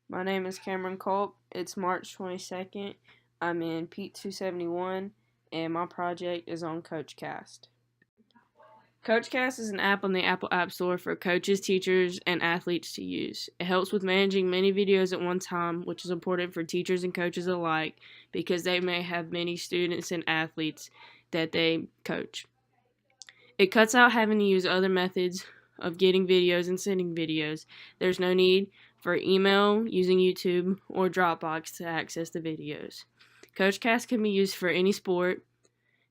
My name is Kamryn Culp. It's March 22nd. I'm in Pete 271, and my project is on CoachCast. CoachCast is an app on the Apple App Store for coaches, teachers, and athletes to use. It helps with managing many videos at one time, which is important for teachers and coaches alike because they may have many students and athletes that they coach. It cuts out having to use other methods of getting videos and sending videos. There's no need for email, using YouTube, or Dropbox to access the videos. CoachCast can be used for any sport,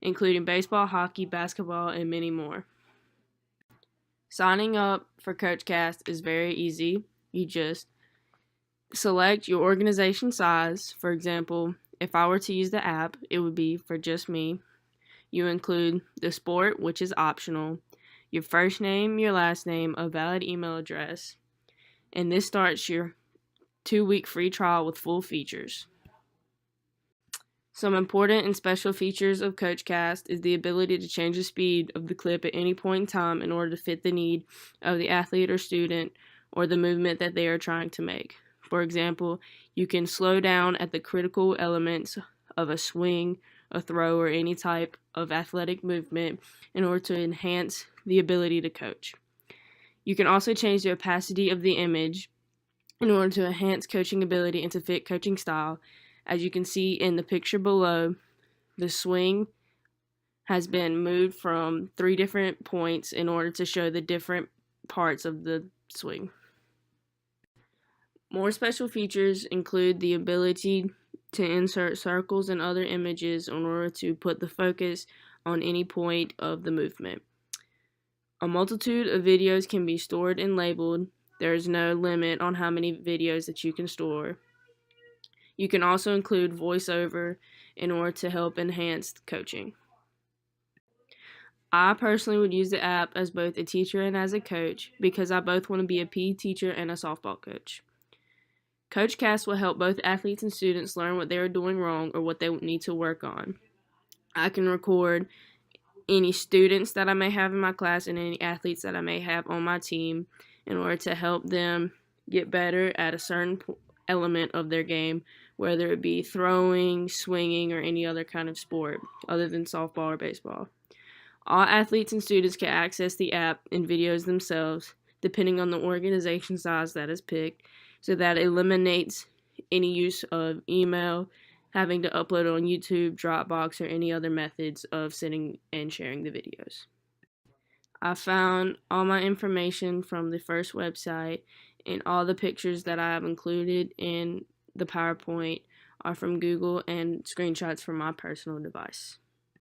including baseball, hockey, basketball, and many more. Signing up for CoachCast is very easy. You just select your organization size. For example, if I were to use the app, it would be for just me. You include the sport, which is optional, your first name, your last name, a valid email address, and this starts your 2-week free trial with full features. Some important and special features of CoachCast is the ability to change the speed of the clip at any point in time in order to fit the need of the athlete or student or the movement that they are trying to make. For example, you can slow down at the critical elements of a swing, a throw, or any type of athletic movement in order to enhance the ability to coach. You can also change the opacity of the image in order to enhance coaching ability and to fit coaching style. As you can see in the picture below, the swing has been moved from 3 different points in order to show the different parts of the swing. More special features include the ability to insert circles and other images in order to put the focus on any point of the movement. A multitude of videos can be stored and labeled. There is no limit on how many videos that you can store. You can also include voiceover in order to help enhance coaching. I personally would use the app as both a teacher and as a coach because I both want to be a PE teacher and a softball coach. CoachCast will help both athletes and students learn what they are doing wrong or what they need to work on. I can record any students that I may have in my class and any athletes that I may have on my team in order to help them get better at a certain element of their game, whether it be throwing, swinging, or any other kind of sport other than softball or baseball. All athletes and students can access the app and videos themselves, depending on the organization size that is picked, so that eliminates any use of email, having to upload on YouTube, Dropbox, or any other methods of sending and sharing the videos. I found all my information from the first website, and all the pictures that I have included in the PowerPoint are from Google and screenshots from my personal device.